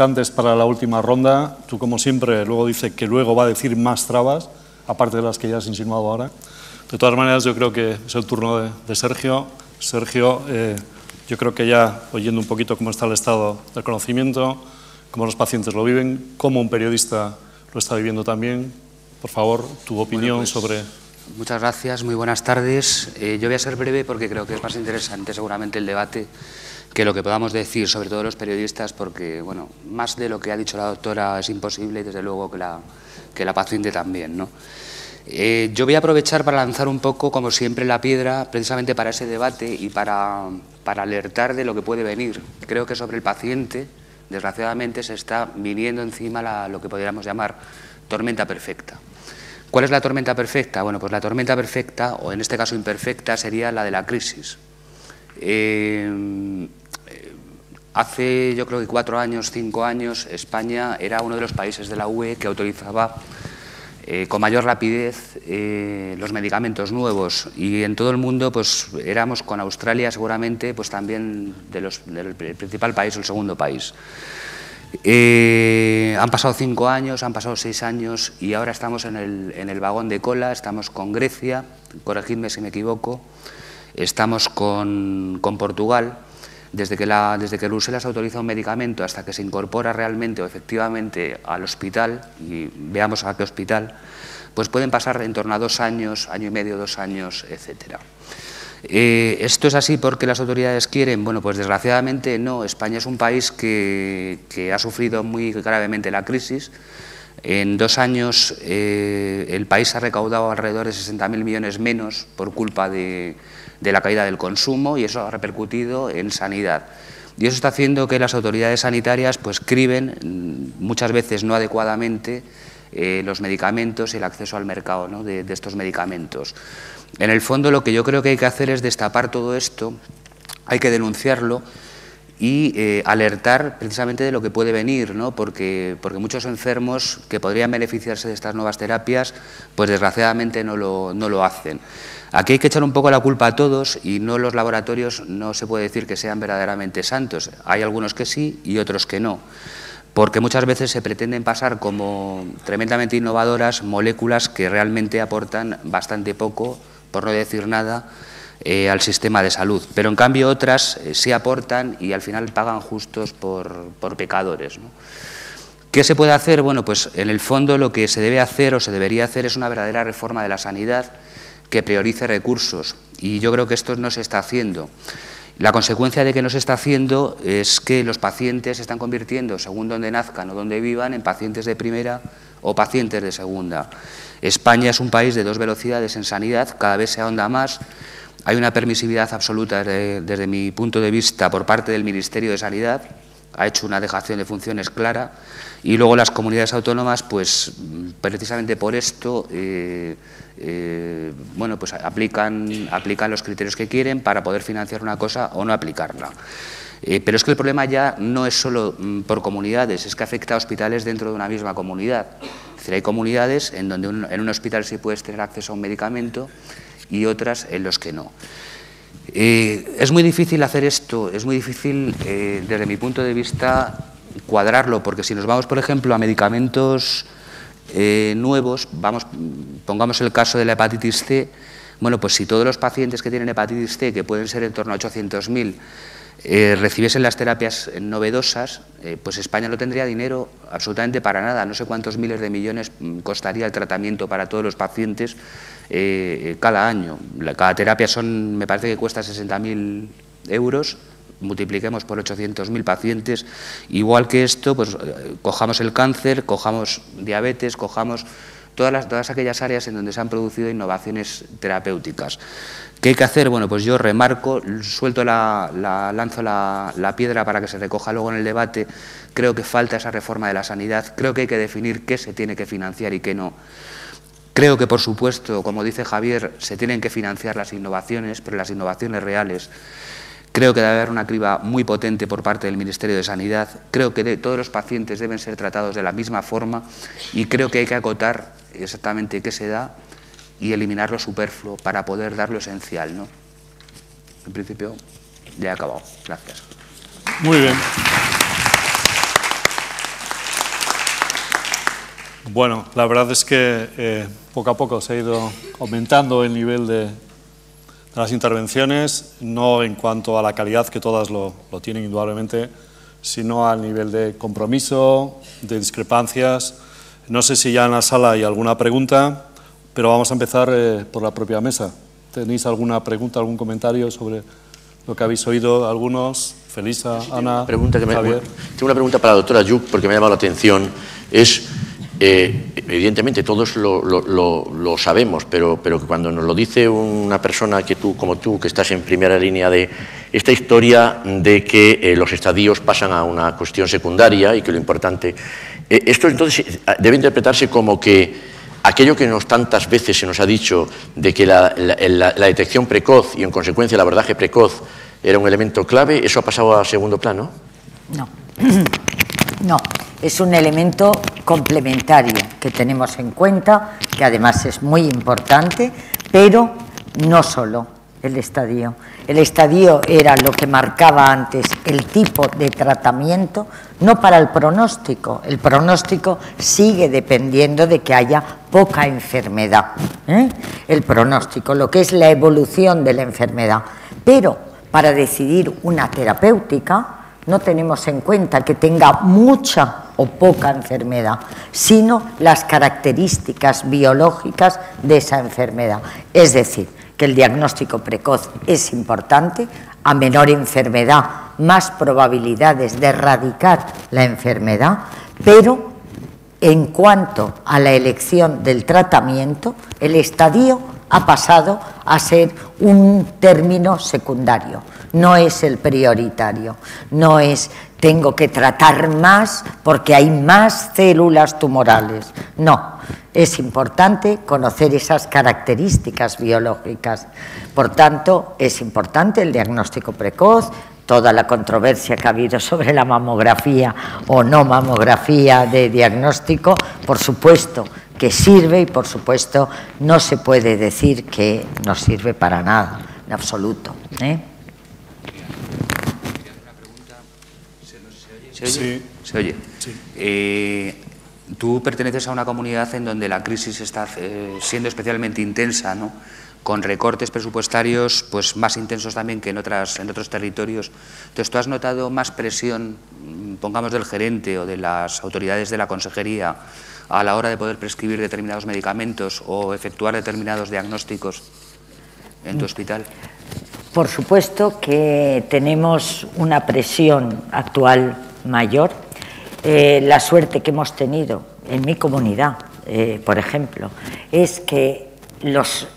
expectantes para la última ronda. Tú, como siempre, luego dice que luego va a decir más trabas, aparte de las que ya has insinuado ahora. De todas maneras, yo creo que es el turno de Sergio. Sergio, yo creo que ya oyendo un poquito cómo está el estado del conocimiento, cómo los pacientes lo viven, cómo un periodista lo está viviendo también, por favor, tu opinión sobre... Muchas gracias, muy buenas tardes. Yo voy a ser breve porque creo que es más interesante seguramente el debate que lo que podamos decir, sobre todo los periodistas, porque bueno, más de lo que ha dicho la doctora es imposible y desde luego que la paciente también, ¿no? Yo voy a aprovechar para lanzar un poco, como siempre, la piedra precisamente para ese debate y para alertar de lo que puede venir. Creo que sobre el paciente, desgraciadamente, se está viniendo encima lo que podríamos llamar tormenta perfecta. ¿Cuál es la tormenta perfecta? Bueno, pues la tormenta perfecta, o en este caso imperfecta, sería la de la crisis. Hace, yo creo que 4 años, 5 años, España era uno de los países de la UE que autorizaba con mayor rapidez los medicamentos nuevos, y en todo el mundo pues éramos, con Australia seguramente, pues también del principal país o el segundo país. Han pasado 5 años, han pasado 6 años y ahora estamos en el vagón de cola. Estamos con Grecia, corregidme si me equivoco, estamos con Portugal. Desde que Bruselas autoriza un medicamento hasta que se incorpora realmente o efectivamente al hospital, y veamos a qué hospital, pues pueden pasar en torno a 2 años, año y medio, 2 años, etcétera. ¿Esto es así porque las autoridades quieren? Bueno, pues desgraciadamente no. España es un país que ha sufrido muy gravemente la crisis. En 2 años el país ha recaudado alrededor de 60.000 millones menos por culpa de la caída del consumo, y eso ha repercutido en sanidad. Y eso está haciendo que las autoridades sanitarias pues criben, muchas veces no adecuadamente, los medicamentos y el acceso al mercado, ¿no?, de estos medicamentos. En el fondo, lo que yo creo que hay que hacer es destapar todo esto, hay que denunciarlo y alertar precisamente de lo que puede venir, ¿no? Porque muchos enfermos que podrían beneficiarse de estas nuevas terapias, pues desgraciadamente no lo hacen. Aquí hay que echar un poco la culpa a todos, y no, los laboratorios no se puede decir que sean verdaderamente santos. Hay algunos que sí y otros que no, porque muchas veces se pretenden pasar como tremendamente innovadoras moléculas que realmente aportan bastante poco, por no decir nada, al sistema de salud. Pero en cambio otras sí aportan y al final pagan justos por pecadores, ¿no? ¿Qué se puede hacer? Bueno, pues en el fondo lo que se debe hacer o se debería hacer es una verdadera reforma de la sanidad que priorice recursos, y yo creo que esto no se está haciendo. La consecuencia de que no se está haciendo es que los pacientes se están convirtiendo, según donde nazcan o donde vivan, en pacientes de primera o pacientes de segunda. España es un país de 2 velocidades en sanidad, cada vez se ahonda más. Hay una permisividad absoluta desde mi punto de vista por parte del Ministerio de Sanidad, ha hecho una dejación de funciones clara, y luego las comunidades autónomas, pues precisamente por esto, bueno, pues aplican los criterios que quieren para poder financiar una cosa o no aplicarla. Pero es que el problema ya no es solo por comunidades, es que afecta a hospitales dentro de una misma comunidad. Es decir, hay comunidades en donde en un hospital sí puedes tener acceso a un medicamento y otras en los que no. Es muy difícil hacer esto, es muy difícil desde mi punto de vista cuadrarlo, porque si nos vamos, por ejemplo, a medicamentos nuevos, pongamos el caso de la hepatitis C, bueno, pues si todos los pacientes que tienen hepatitis C, que pueden ser en torno a 800.000, recibiesen las terapias novedosas, pues España no tendría dinero absolutamente para nada. No sé cuántos miles de millones costaría el tratamiento para todos los pacientes cada año. Cada terapia me parece que cuesta 60.000 euros, multipliquemos por 800.000 pacientes. Igual que esto, pues cojamos el cáncer, cojamos diabetes, cojamos todas aquellas áreas en donde se han producido innovaciones terapéuticas. ¿Qué hay que hacer? Bueno, pues yo remarco, lanzo la piedra para que se recoja luego en el debate. Creo que falta esa reforma de la sanidad, creo que hay que definir qué se tiene que financiar y qué no. Creo que, por supuesto, como dice Javier, se tienen que financiar las innovaciones, pero las innovaciones reales. Creo que debe haber una criba muy potente por parte del Ministerio de Sanidad. Creo que todos los pacientes deben ser tratados de la misma forma, y creo que hay que acotar exactamente qué se da y eliminar lo superfluo para poder dar lo esencial, ¿no? En principio, ya he acabado. Gracias. Muy bien. Bueno, la verdad es que poco a poco se ha ido aumentando el nivel de las intervenciones, no en cuanto a la calidad, que todas lo tienen indudablemente, sino al nivel de compromiso, de discrepancias. No sé si ya en la sala hay alguna pregunta, pero vamos a empezar por la propia mesa. ¿Tenéis alguna pregunta, algún comentario sobre lo que habéis oído? Algunos. Felisa, sí, Ana, Javier. Tengo una pregunta para la doctora Yuc, porque me ha llamado la atención. Evidentemente todos lo sabemos, pero cuando nos lo dice una persona como tú, que estás en primera línea de esta historia de que los estadios pasan a una cuestión secundaria y que lo importante... esto entonces debe interpretarse como que aquello que tantas veces se nos ha dicho de que la detección precoz y en consecuencia el abordaje precoz era un elemento clave, ¿eso ha pasado a segundo plano? No. No, es un elemento complementario que tenemos en cuenta, que además es muy importante, pero no solo el estadio. El estadio era lo que marcaba antes el tipo de tratamiento, no para el pronóstico. El pronóstico sigue dependiendo de que haya poca enfermedad. El pronóstico, lo que es la evolución de la enfermedad. Pero para decidir una terapéutica, no tenemos en cuenta que tenga mucha o poca enfermedad, sino las características biológicas de esa enfermedad. Es decir, que el diagnóstico precoz es importante, a menor enfermedad, más probabilidades de erradicar la enfermedad, pero en cuanto a la elección del tratamiento, el estadio ha pasado a ser un término secundario. No es el prioritario, no es tengo que tratar más porque hay más células tumorales. No, es importante conocer esas características biológicas. Por tanto, es importante el diagnóstico precoz, toda la controversia que ha habido sobre la mamografía o no mamografía de diagnóstico, por supuesto que sirve y por supuesto no se puede decir que no sirve para nada, en absoluto. ¿Se oye? Sí. ¿Se oye? Sí. Tú perteneces a una comunidad en donde la crisis está siendo especialmente intensa, ¿no? Con recortes presupuestarios pues más intensos también que en otros territorios. Entonces, ¿tú has notado más presión, pongamos, del gerente o de las autoridades de la consejería a la hora de poder prescribir determinados medicamentos o efectuar determinados diagnósticos en tu hospital? Por supuesto que tenemos una presión actual mayor. La suerte que hemos tenido en mi comunidad, por ejemplo, es que los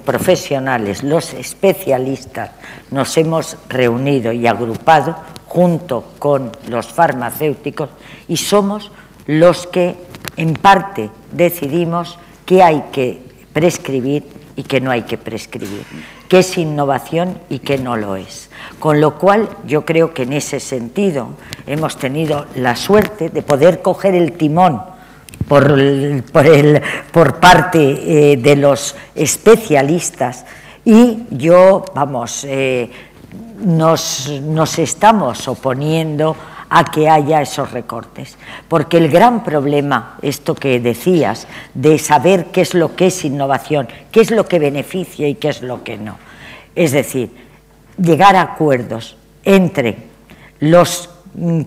profesionales, los especialistas, nos hemos reunido y agrupado junto con los farmacéuticos y somos los que en parte decidimos qué hay que prescribir y qué no hay que prescribir, qué es innovación y qué no lo es. Con lo cual, yo creo que en ese sentido hemos tenido la suerte de poder coger el timón por parte de los especialistas y yo, vamos, nos estamos oponiendo a que haya esos recortes, porque el gran problema, esto que decías, de saber qué es lo que es innovación, qué es lo que beneficia y qué es lo que no, es decir, llegar a acuerdos entre los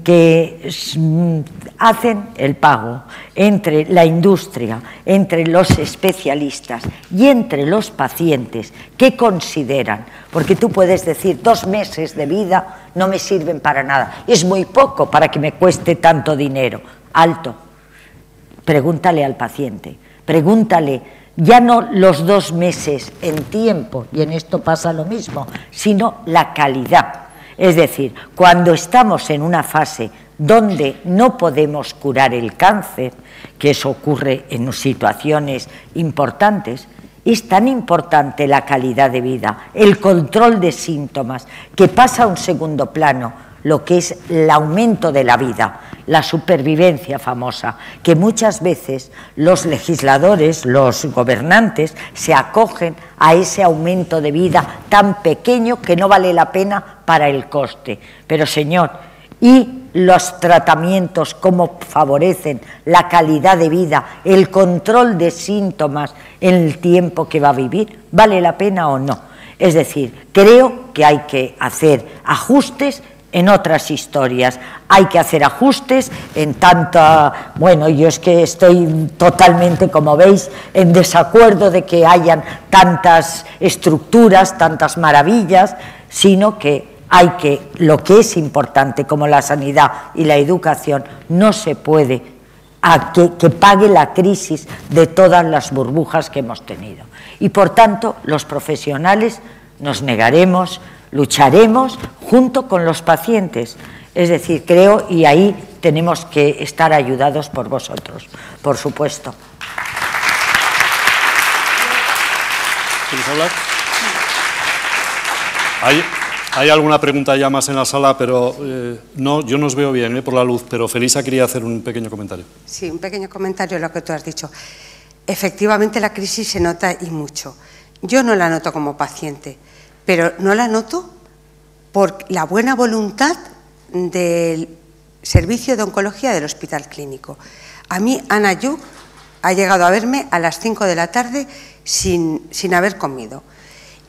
que hacen el pago, entre la industria, entre los especialistas y entre los pacientes que consideran, porque tú puedes decir 2 meses de vida no me sirven para nada, es muy poco para que me cueste tanto dinero. Alto, pregúntale al paciente, pregúntale ya no los 2 meses en tiempo, y en esto pasa lo mismo, sino la calidad. Es decir, cuando estamos en una fase donde no podemos curar el cáncer, que eso ocurre en situaciones importantes, es tan importante la calidad de vida, el control de síntomas, que pasa a un segundo plano lo que es el aumento de la vida, la supervivencia famosa, que muchas veces los legisladores, los gobernantes, se acogen a ese aumento de vida tan pequeño que no vale la pena para el coste. Pero, señor, y los tratamientos, cómo favorecen la calidad de vida, el control de síntomas en el tiempo que va a vivir, ¿vale la pena o no? Es decir, creo que hay que hacer ajustes en otras historias, hay que hacer ajustes en tanta... Bueno, yo es que estoy totalmente, como veis, en desacuerdo de que hayan tantas estructuras, tantas maravillas, sino que hay que, lo que es importante, como la sanidad y la educación, no se puede que pague la crisis de todas las burbujas que hemos tenido. Y por tanto, los profesionales nos negaremos, lucharemos junto con los pacientes. Es decir, creo, y ahí tenemos que estar ayudados por vosotros, por supuesto. ¿Quieres hablar? Hay alguna pregunta ya más en la sala, pero no, yo no os veo bien por la luz, pero Felisa quería hacer un pequeño comentario. Sí, un pequeño comentario a lo que tú has dicho. Efectivamente, la crisis se nota y mucho. Yo no la noto como paciente, pero no la noto por la buena voluntad del servicio de oncología del Hospital Clínico. A mí, Ana Yuk ha llegado a verme a las 5 de la tarde sin haber comido.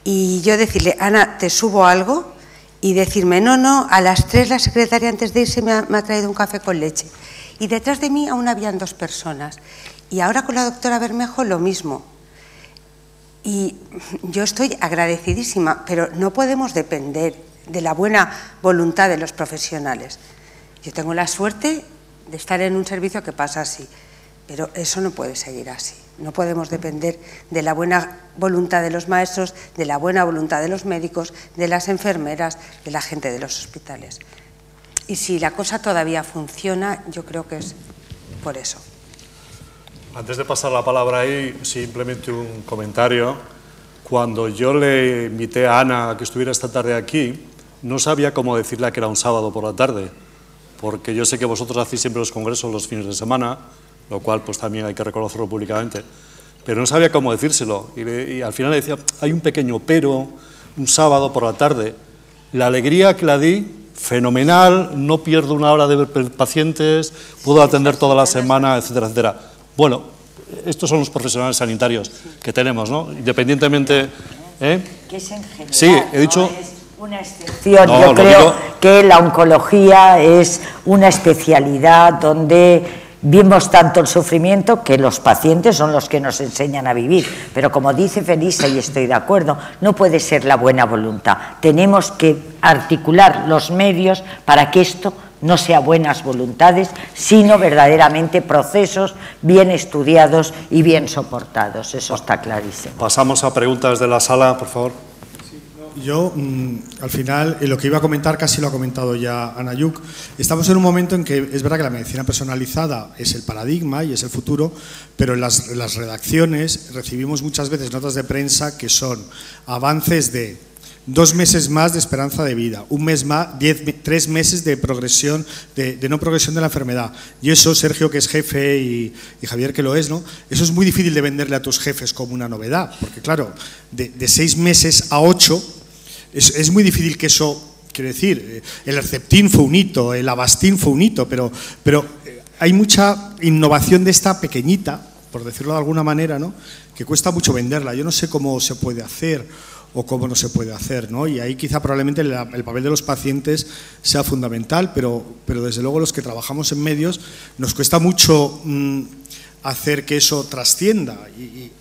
Y yo decirle, Ana, ¿te subo algo? Y decirme, no, a las 3 la secretaria antes de irse me ha traído un café con leche. Y detrás de mí aún habían 2 personas. Y ahora con la doctora Bermejo lo mismo. Y yo estoy agradecidísima, pero no podemos depender de la buena voluntad de los profesionales. Yo tengo la suerte de estar en un servicio que pasa así, pero eso no puede seguir así. No podemos depender de la buena voluntad de los maestros, de la buena voluntad de los médicos, de las enfermeras, de la gente de los hospitales. Y si la cosa todavía funciona, yo creo que es por eso. Antes de pasar la palabra ahí, simplemente un comentario. Cuando yo le invité a Ana a que estuviera esta tarde aquí, no sabía cómo decirle que era un sábado por la tarde, porque yo sé que vosotros hacéis siempre los congresos los fines de semana, lo cual pues también hay que reconocerlo públicamente, pero no sabía cómo decírselo. Y al final le decía, hay un pequeño pero, un sábado por la tarde. La alegría que la di, fenomenal, no pierdo una hora de ver pacientes, puedo atender toda la semana, etcétera, etcétera. Bueno, estos son los profesionales sanitarios que tenemos, ¿no? Independientemente... Que es en general, sí, he dicho... no es una excepción. No, yo creo que la oncología es una especialidad donde vimos tanto el sufrimiento que los pacientes son los que nos enseñan a vivir. Pero como dice Felisa, y estoy de acuerdo, no puede ser la buena voluntad. Tenemos que articular los medios para que esto no sea buenas voluntades, sino verdaderamente procesos bien estudiados y bien soportados. Eso está clarísimo. Pasamos a preguntas de la sala, por favor. Yo, al final, lo que iba a comentar casi lo ha comentado ya Ana Yuk. Estamos en un momento en que es verdad que la medicina personalizada es el paradigma y es el futuro, pero en las redacciones recibimos muchas veces notas de prensa que son avances de 2 meses más de esperanza de vida, 1 mes más, 3 meses de progresión, de no progresión de la enfermedad. Y eso, Sergio, que es jefe, y Javier, que lo es, ¿no? Eso es muy difícil de venderle a tus jefes como una novedad, porque claro, de 6 meses a 8, es muy difícil que eso, quiero decir, el Herceptin fue un hito, el Avastin fue un hito, pero hay mucha innovación de esta pequeñita, por decirlo de alguna manera, ¿no? Que cuesta mucho venderla. Yo no sé cómo se puede hacer o cómo no se puede hacer, ¿no? Y ahí quizá probablemente el papel de los pacientes sea fundamental, pero desde luego los que trabajamos en medios nos cuesta mucho hacer que eso trascienda y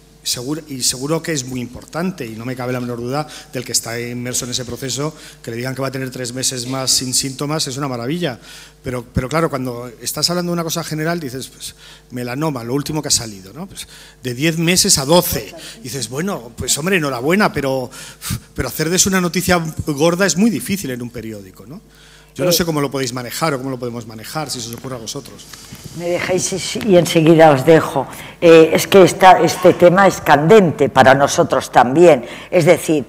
seguro que es muy importante, y no me cabe la menor duda del que está inmerso en ese proceso, que le digan que va a tener 3 meses más sin síntomas es una maravilla, pero claro, cuando estás hablando de una cosa general dices, pues melanoma, lo último que ha salido, ¿no? Pues, de 10 meses a 12, y dices, bueno, pues hombre, enhorabuena, pero hacer de eso una noticia gorda es muy difícil en un periódico, ¿no? Yo no sé cómo lo podéis manejar o cómo lo podemos manejar, si se os ocurre a vosotros. Me dejáis y enseguida os dejo. Es que este tema es candente para nosotros también. Es decir,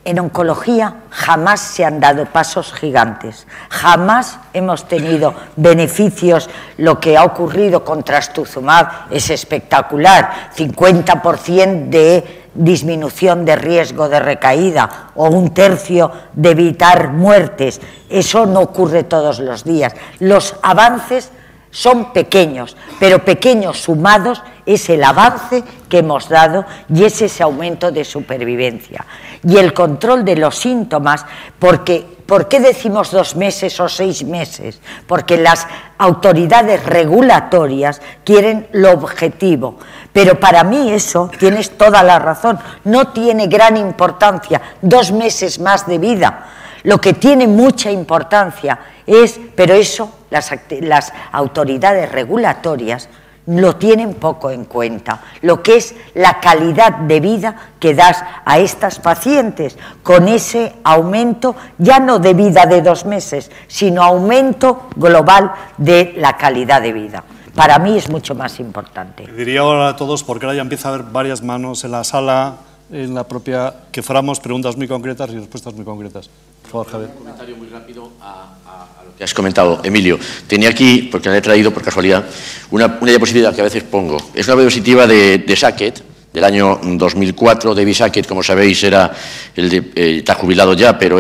En oncología jamás se han dado pasos gigantes, jamás hemos tenido beneficios. Lo que ha ocurrido con trastuzumab es espectacular, 50% de disminución de riesgo de recaída o 1/3 de evitar muertes. Eso no ocurre todos los días. Los avances son pequeños, pero pequeños sumados es el avance que hemos dado y es ese aumento de supervivencia. Y el control de los síntomas, ¿por qué decimos 2 meses o 6 meses? Porque las autoridades regulatorias quieren lo objetivo. Pero para mí eso, tienes toda la razón, no tiene gran importancia, 2 meses más de vida. Lo que tiene mucha importancia es, pero eso las autoridades regulatorias lo tienen poco en cuenta, lo que es la calidad de vida que das a estas pacientes con ese aumento, ya no de vida de 2 meses, sino aumento global de la calidad de vida. Para mí es mucho más importante. Diría ahora a todos, porque ahora ya empieza a haber varias manos en la sala, en la propia, que fuéramos preguntas muy concretas y respuestas muy concretas. Por favor, Javier. Un comentario muy rápido a lo que has comentado, Emilio. Tenía aquí, porque la he traído por casualidad, una diapositiva que a veces pongo. Es una diapositiva de Sackett, del año 2004. David Sackett, como sabéis, era está jubilado ya, pero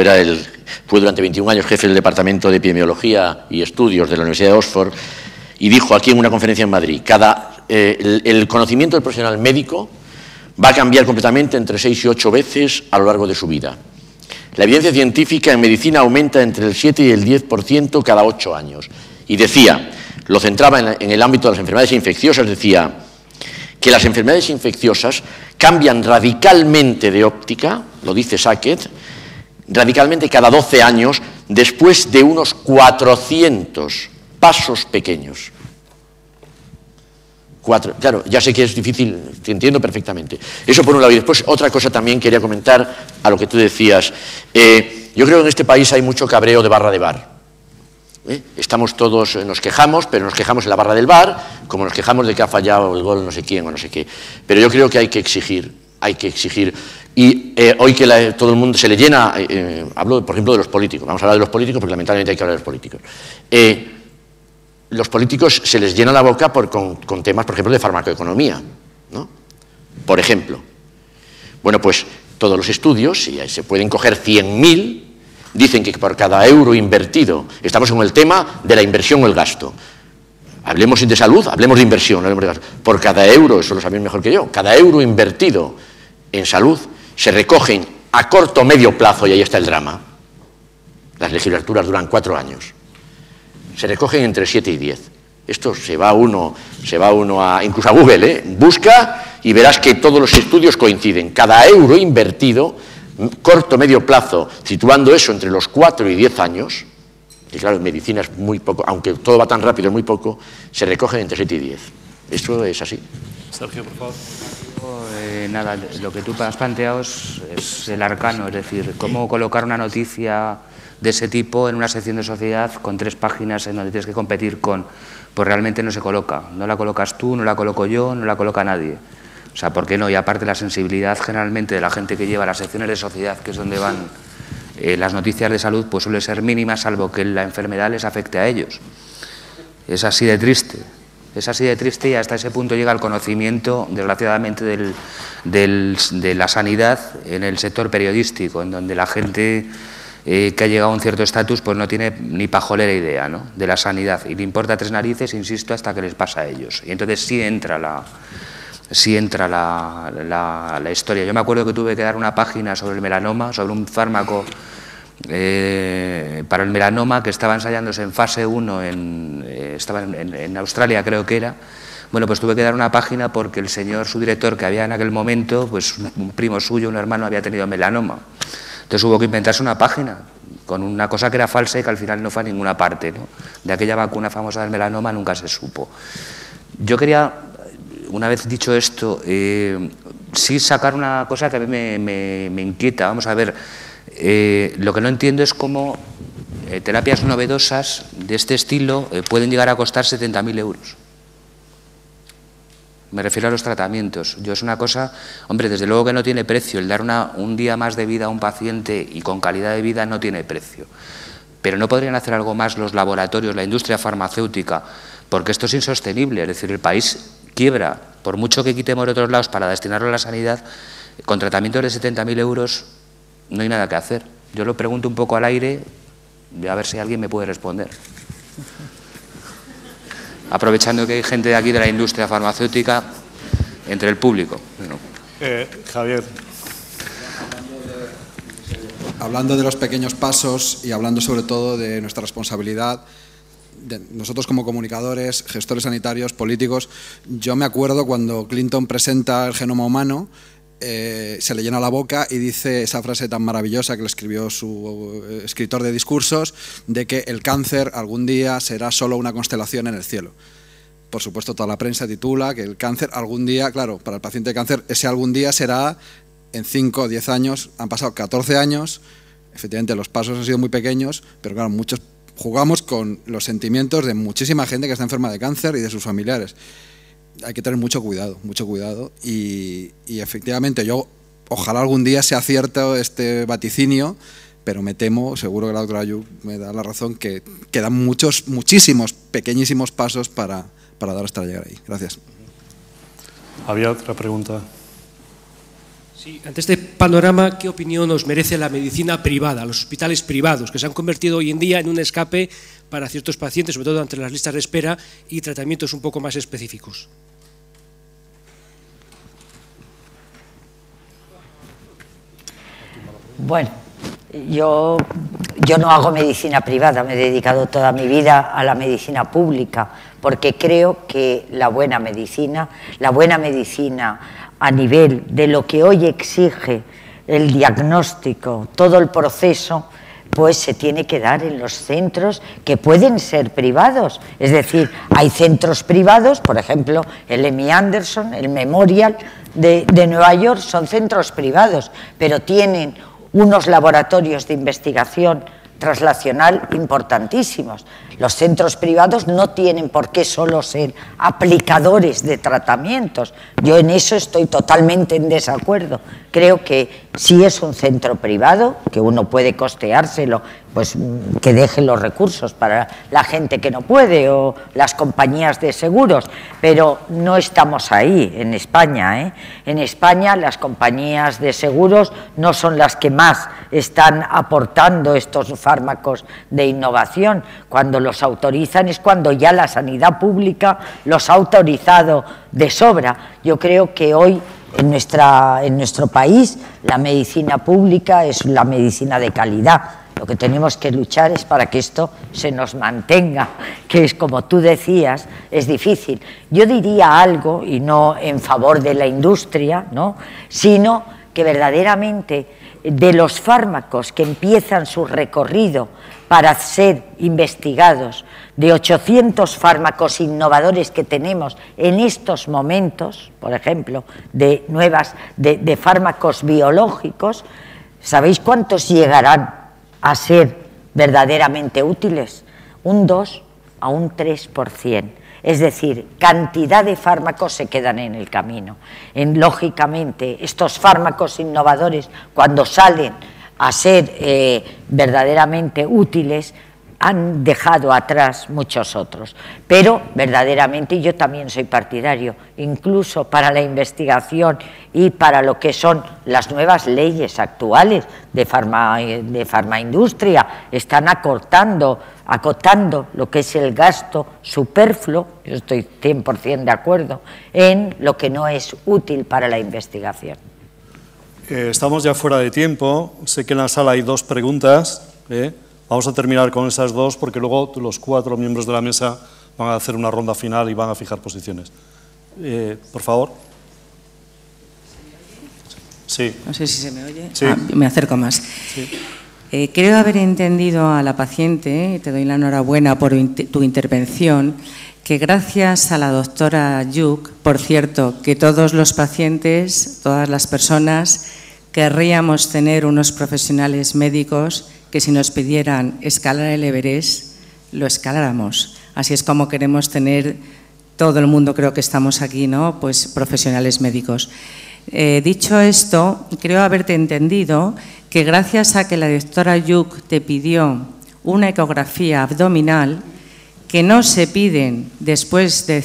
fue durante 21 años jefe del Departamento de Epidemiología y Estudios de la Universidad de Oxford, y dijo aquí en una conferencia en Madrid, el conocimiento del profesional médico va a cambiar completamente entre 6 y 8 veces a lo largo de su vida. La evidencia científica en medicina aumenta entre el 7 y el 10% cada 8 años. Y decía, lo centraba en el ámbito de las enfermedades infecciosas, decía que las enfermedades infecciosas cambian radicalmente de óptica, lo dice Sackett, radicalmente cada 12 años, después de unos 400 pasos pequeños. Claro, ya sé que es difícil, te entiendo perfectamente. Eso por un lado. Y después otra cosa también quería comentar a lo que tú decías. Yo creo que en este país hay mucho cabreo de barra de bar. Estamos todos, nos quejamos, pero nos quejamos en la barra del bar, como nos quejamos de que ha fallado el gol no sé quién o no sé qué. Pero yo creo que hay que exigir. Y hoy que todo el mundo se le llena, hablo por ejemplo de los políticos, vamos a hablar de los políticos porque lamentablemente hay que hablar de los políticos. Los políticos se les llena la boca con temas, por ejemplo, de farmacoeconomía, ¿no? Por ejemplo. Bueno, pues todos los estudios, si se pueden coger 100.000, dicen que por cada euro invertido, estamos en el tema de la inversión o el gasto. Hablemos de salud, hablemos de inversión, no hablemos de gasto. Por cada euro, eso lo sabéis mejor que yo, cada euro invertido en salud se recogen a corto o medio plazo, y ahí está el drama. Las legislaturas duran 4 años. Se recogen entre 7 y 10. Esto se va uno incluso a Google, busca y verás que todos los estudios coinciden. Cada euro invertido, corto, medio plazo, situando eso entre los 4 y 10 años, y claro, en medicina es muy poco, aunque todo va tan rápido, es muy poco, se recogen entre 7 y 10. Esto es así. Sergio, por favor. Nada, lo que tú has planteado es el arcano, es decir, cómo colocar una noticia de ese tipo en una sección de sociedad con 3 páginas en donde tienes que competir con, pues realmente no se coloca. No la colocas tú, no la coloco yo, no la coloca nadie. O sea, ¿por qué no? Y aparte la sensibilidad generalmente de la gente que lleva las secciones de sociedad, que es donde van las noticias de salud, pues suele ser mínima, salvo que la enfermedad les afecte a ellos. Es así de triste. Es así de triste y hasta ese punto llega el conocimiento, desgraciadamente, de la sanidad en el sector periodístico, en donde la gente que ha llegado a un cierto estatus pues no tiene ni pajolera idea, ¿no?, de la sanidad y le importa 3 narices, insisto, hasta que les pasa a ellos. Y entonces sí entra la historia. Yo me acuerdo que tuve que dar una página sobre el melanoma, sobre un fármaco para el melanoma que estaba ensayándose en fase 1 estaba en Australia, creo que era. Bueno, pues tuve que dar una página porque el señor, su director, que había en aquel momento, pues un primo suyo, un hermano, había tenido melanoma. Entonces hubo que inventarse una página con una cosa que era falsa y que al final no fue a ninguna parte, ¿no? De aquella vacuna famosa del melanoma nunca se supo. Yo quería, una vez dicho esto, sí sacar una cosa que a mí me inquieta. Vamos a ver, lo que no entiendo es cómo terapias novedosas de este estilo pueden llegar a costar 70.000 euros. Me refiero a los tratamientos. Yo es una cosa, hombre, desde luego que no tiene precio. El dar un día más de vida a un paciente y con calidad de vida no tiene precio. Pero no podrían hacer algo más los laboratorios, la industria farmacéutica, porque esto es insostenible. Es decir, el país quiebra, por mucho que quitemos de otros lados para destinarlo a la sanidad, con tratamientos de 70.000 euros no hay nada que hacer. Yo lo pregunto un poco al aire, a ver si alguien me puede responder. Aprovechando que hay gente de aquí de la industria farmacéutica entre el público. Javier. Hablando de los pequeños pasos y hablando sobre todo de nuestra responsabilidad, nosotros como comunicadores, gestores sanitarios, políticos, yo me acuerdo cuando Clinton presenta el genoma humano, se le llena la boca y dice esa frase tan maravillosa que le escribió su escritor de discursos, de que el cáncer algún día será solo una constelación en el cielo. Por supuesto, toda la prensa titula que el cáncer algún día, claro, para el paciente de cáncer, ese algún día será en 5 o 10 años, han pasado 14 años, efectivamente los pasos han sido muy pequeños, pero claro, muchos jugamos con los sentimientos de muchísima gente que está enferma de cáncer y de sus familiares. Hay que tener mucho cuidado y efectivamente yo ojalá algún día sea cierto este vaticinio, pero me temo, seguro que la doctora Ayub me da la razón, que quedan muchísimos pequeñísimos pasos para dar hasta llegar ahí. Gracias. Había otra pregunta. Sí, ante este panorama, ¿qué opinión os merece la medicina privada, los hospitales privados, que se han convertido hoy en día en un escape para ciertos pacientes, sobre todo ante las listas de espera y tratamientos un poco más específicos? Bueno, yo no hago medicina privada, me he dedicado toda mi vida a la medicina pública, porque creo que la buena medicina a nivel de lo que hoy exige el diagnóstico, todo el proceso, pues se tiene que dar en los centros que pueden ser privados. Es decir, hay centros privados, por ejemplo, el MD Anderson, el Memorial de Nueva York, son centros privados, pero tienen unos laboratorios de investigación translacional importantísimos. Los centros privados no tienen por qué solo ser aplicadores de tratamientos. Yo en eso estoy totalmente en desacuerdo. Creo que si es un centro privado, que uno puede costeárselo, pues que deje los recursos para la gente que no puede o las compañías de seguros, pero no estamos ahí en España, ¿eh? En España las compañías de seguros no son las que más están aportando estos fármacos de innovación. Cuando los autorizan es cuando ya la sanidad pública los ha autorizado de sobra. Yo creo que hoy en nuestro país la medicina pública es la medicina de calidad. Lo que tenemos que luchar es para que esto se nos mantenga, que es como tú decías, es difícil. Yo diría algo, y no en favor de la industria, ¿no?, sino que verdaderamente de los fármacos que empiezan su recorrido para ser investigados, de 800 fármacos innovadores que tenemos en estos momentos, por ejemplo, de fármacos biológicos, ¿sabéis cuántos llegarán a ser verdaderamente útiles? Un 2 a un 3%. Es decir, cantidad de fármacos se quedan en el camino. Lógicamente, estos fármacos innovadores, cuando salen a ser verdaderamente útiles, han dejado atrás muchos otros. Pero verdaderamente yo también soy partidario, incluso para la investigación y para lo que son las nuevas leyes actuales de farmaindustria, están acotando lo que es el gasto superfluo, yo estoy 100% de acuerdo, en lo que no es útil para la investigación. Estamos ya fuera de tiempo, sé que en la sala hay 2 preguntas, vamos a terminar con esas 2 porque luego los 4 miembros de la mesa van a hacer una ronda final y van a fijar posiciones. Por favor. Sí. No sé si se me oye. Sí. Me acerco más. Sí. Creo haber entendido a la paciente, y te doy la enhorabuena por tu intervención, que gracias a la doctora Ayub, por cierto, que todos los pacientes, todas las personas, querríamos tener unos profesionales médicos que si nos pidieran escalar el Everest, lo escaláramos. Así es como queremos tener todo el mundo creo que estamos aquí, ¿no? Pues profesionales médicos. Dicho esto, creo haberte entendido que gracias a que la doctora Yuk te pidió una ecografía abdominal, que no se piden después de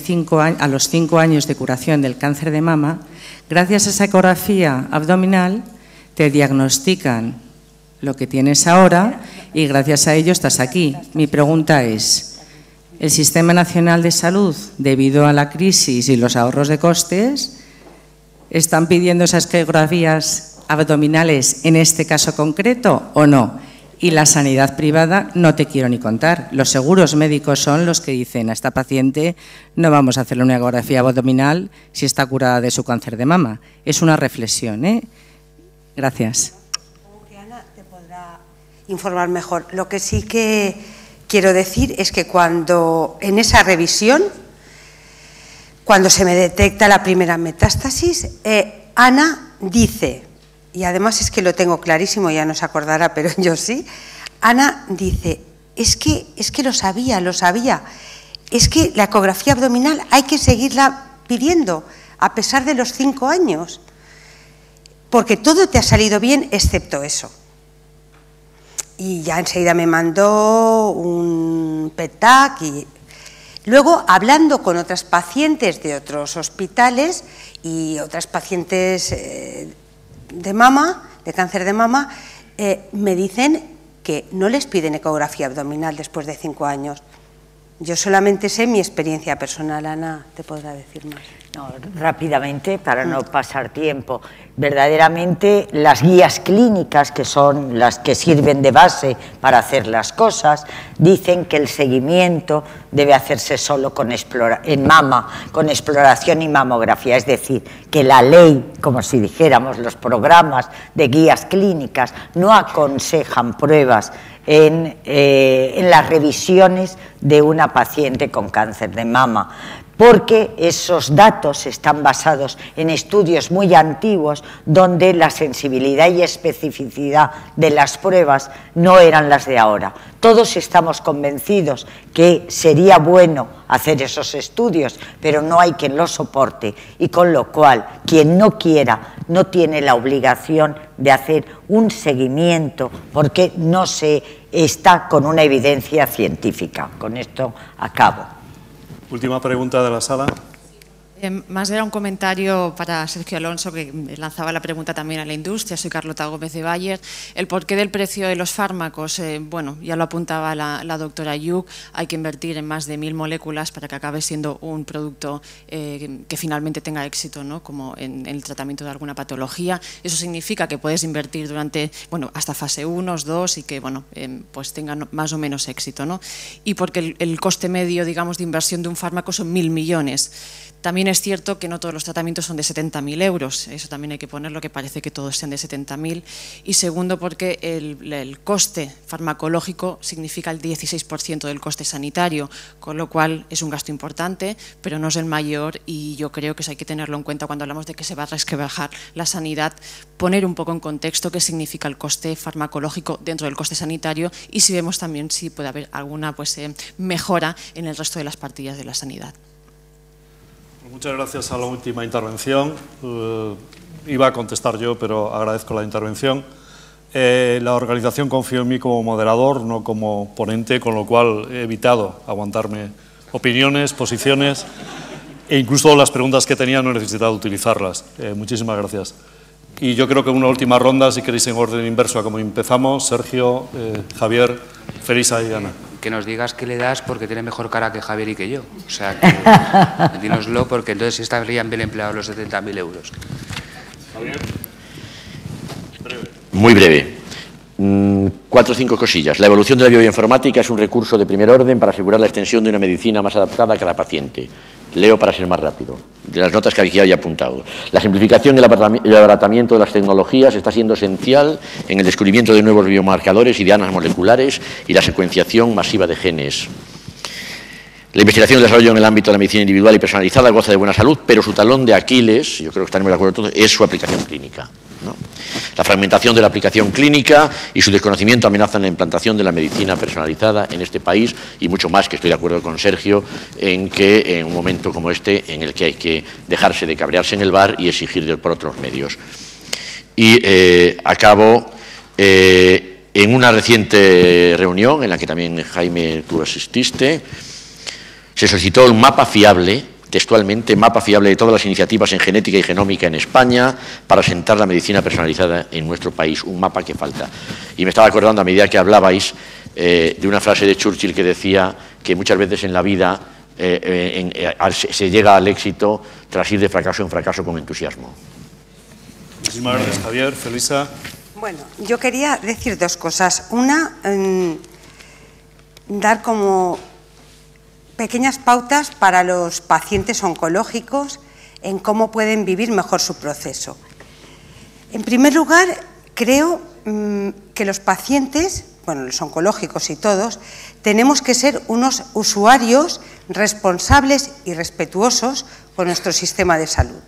a los 5 años de curación del cáncer de mama, gracias a esa ecografía abdominal te diagnostican lo que tienes ahora y gracias a ello estás aquí. Mi pregunta es, ¿el Sistema Nacional de Salud, debido a la crisis y los ahorros de costes, están pidiendo esas ecografías abdominales en este caso concreto o no? Y la sanidad privada no te quiero ni contar. Los seguros médicos son los que dicen a esta paciente no vamos a hacerle una ecografía abdominal si está curada de su cáncer de mama. Es una reflexión, ¿eh? Gracias. Supongo que Ana te podrá informar mejor. Lo que sí que quiero decir es que cuando en esa revisión, cuando se me detecta la primera metástasis, Ana dice, y además es que lo tengo clarísimo, ya no se acordará, pero yo sí, Ana dice, es que lo sabía, es que la ecografía abdominal hay que seguirla pidiendo, a pesar de los 5 años, porque todo te ha salido bien excepto eso. Y ya enseguida me mandó un PET-TAC y luego, hablando con otras pacientes de otros hospitales y otras pacientes de mama, de cáncer de mama, me dicen que no les piden ecografía abdominal después de 5 años. Yo solamente sé mi experiencia personal, Ana te podrá decir más. No, rápidamente, para no pasar tiempo. Verdaderamente, las guías clínicas, que son las que sirven de base para hacer las cosas, dicen que el seguimiento debe hacerse solo en mama, con exploración y mamografía. Es decir, que la ley, como si dijéramos, los programas de guías clínicas no aconsejan pruebas en las revisiones de una paciente con cáncer de mama, porque esos datos están basados en estudios muy antiguos donde la sensibilidad y especificidad de las pruebas no eran las de ahora. Todos estamos convencidos que sería bueno hacer esos estudios, pero no hay quien los soporte y con lo cual quien no quiera no tiene la obligación de hacer un seguimiento porque no se está con una evidencia científica. Con esto acabo. Última pregunta de la sala. Más era un comentario para Sergio Alonso, que lanzaba la pregunta también a la industria. Soy Carlota Gómez de Bayer. El porqué del precio de los fármacos, bueno, ya lo apuntaba la doctora Yuk, hay que invertir en más de 1000 moléculas para que acabe siendo un producto que finalmente tenga éxito, ¿no? Como en el tratamiento de alguna patología. Eso significa que puedes invertir durante, bueno, hasta fase 1, 2 y que, bueno, pues tengan más o menos éxito, ¿no? Y porque el coste medio, digamos, de inversión de un fármaco son 1000 millones. También es cierto que no todos los tratamientos son de 70.000 euros, eso también hay que ponerlo, que parece que todos sean de 70.000. Y segundo, porque el coste farmacológico significa el 16% del coste sanitario, con lo cual es un gasto importante, pero no es el mayor y yo creo que eso hay que tenerlo en cuenta cuando hablamos de que se va a resquebrajar la sanidad, poner un poco en contexto qué significa el coste farmacológico dentro del coste sanitario y si vemos también si puede haber alguna mejora en el resto de las partidas de la sanidad. Muchas gracias a la última intervención. Iba a contestar yo, pero agradezco la intervención. La organización confió en mí como moderador, no como ponente, con lo cual he evitado aguantarme opiniones, posiciones e incluso las preguntas que tenía no he necesitado utilizarlas. Muchísimas gracias. Y yo creo que una última ronda, si queréis en orden inverso a como empezamos, Sergio, Javier, Felisa y Ana. Que nos digas qué le das porque tiene mejor cara que Javier y que yo. O sea, que dínoslo porque entonces estarían bien empleados los 70.000 euros. Javier. Breve. Muy breve. 4 o 5 cosillas. La evolución de la bioinformática es un recurso de primer orden para asegurar la extensión de una medicina más adaptada a cada paciente. Leo para ser más rápido, de las notas que aquí había apuntado. La simplificación y el abaratamiento de las tecnologías está siendo esencial en el descubrimiento de nuevos biomarcadores y dianas moleculares y la secuenciación masiva de genes. La investigación y el desarrollo en el ámbito de la medicina individual y personalizada goza de buena salud, pero su talón de Aquiles, yo creo que estaremos de acuerdo todos, es su aplicación clínica, ¿no? La fragmentación de la aplicación clínica y su desconocimiento amenazan la implantación de la medicina personalizada en este país y mucho más, que estoy de acuerdo con Sergio, en que en un momento como este, en el que hay que dejarse de cabrearse en el bar y exigir por otros medios. Y acabo en una reciente reunión en la que también, Jaime, tú asististe, se solicitó un mapa fiable, textualmente, mapa fiable de todas las iniciativas en genética y genómica en España para asentar la medicina personalizada en nuestro país, un mapa que falta. Y me estaba acordando, a medida que hablabais, de una frase de Churchill que decía que muchas veces en la vida se llega al éxito tras ir de fracaso en fracaso con entusiasmo. Muchísimas gracias, Javier. Felisa. Bueno, yo quería decir dos cosas. Una, dar como pequeñas pautas para los pacientes oncológicos en cómo pueden vivir mejor su proceso. En primer lugar, creo que los pacientes, bueno, los oncológicos y todos, tenemos que ser unos usuarios responsables y respetuosos con nuestro sistema de salud.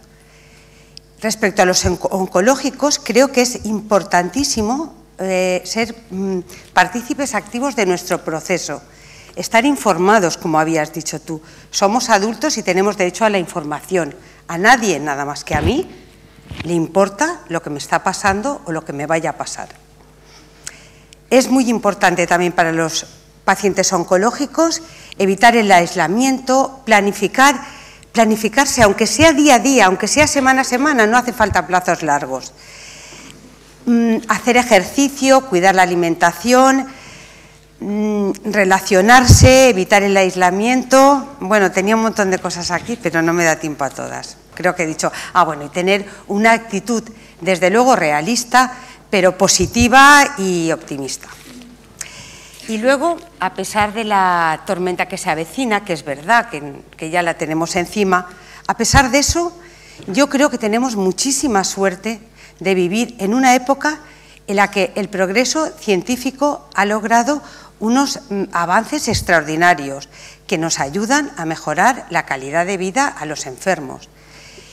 Respecto a los oncológicos, creo que es importantísimo ser partícipes activos de nuestro proceso, estar informados, como habías dicho tú. Somos adultos y tenemos derecho a la información. A nadie, nada más que a mí, le importa lo que me está pasando o lo que me vaya a pasar. Es muy importante también para los pacientes oncológicos evitar el aislamiento, planificarse, aunque sea día a día, aunque sea semana a semana, no hace falta plazos largos. Hacer ejercicio, cuidar la alimentación, relacionarse, evitar el aislamiento. Bueno, tenía un montón de cosas aquí, pero no me da tiempo a todas. Creo que he dicho, bueno, y tener una actitud, desde luego, realista, pero positiva y optimista. Y luego, a pesar de la tormenta que se avecina, que es verdad que ya la tenemos encima, a pesar de eso, yo creo que tenemos muchísima suerte de vivir en una época en la que el progreso científico ha logrado unos avances extraordinarios que nos ayudan a mejorar la calidad de vida a los enfermos.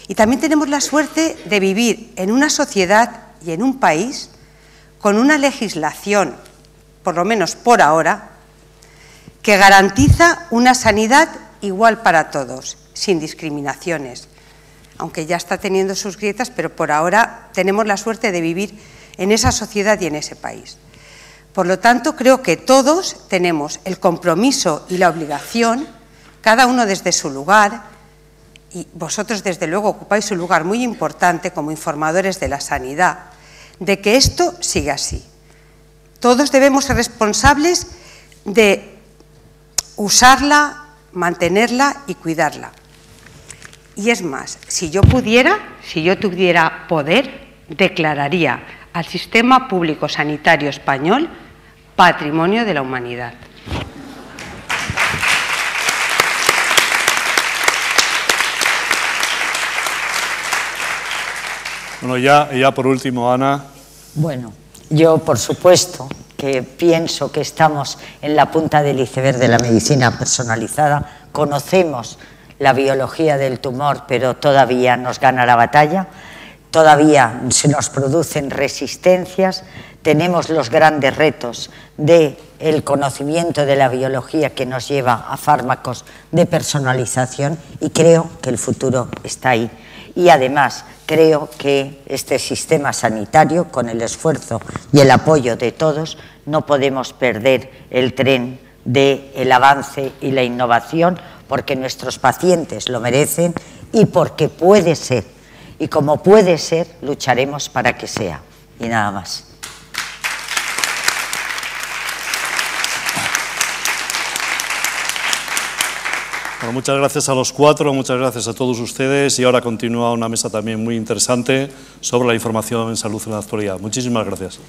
Y también tenemos la suerte de vivir en una sociedad y en un país con una legislación, por lo menos por ahora, que garantiza una sanidad igual para todos, sin discriminaciones, aunque ya está teniendo sus grietas, pero por ahora tenemos la suerte de vivir en esa sociedad y en ese país. Por lo tanto, creo que todos tenemos el compromiso y la obligación, cada uno desde su lugar, y vosotros desde luego ocupáis un lugar muy importante como informadores de la sanidad, de que esto siga así. Todos debemos ser responsables de usarla, mantenerla y cuidarla. Y es más, si yo tuviera poder, declararía al sistema público sanitario español Patrimonio de la Humanidad. Bueno, ya por último, Ana. Bueno, yo por supuesto que pienso que estamos en la punta del iceberg de la medicina personalizada, conocemos la biología del tumor, pero todavía nos gana la batalla, todavía se nos producen resistencias, tenemos los grandes retos del conocimiento de la biología que nos lleva a fármacos de personalización y creo que el futuro está ahí. Y además creo que este sistema sanitario, con el esfuerzo y el apoyo de todos, no podemos perder el tren del avance y la innovación, porque nuestros pacientes lo merecen y porque puede ser. Y como puede ser, lucharemos para que sea. Y nada más. Bueno, muchas gracias a los cuatro, muchas gracias a todos ustedes y ahora continúa una mesa también muy interesante sobre la información en salud en la actualidad. Muchísimas gracias.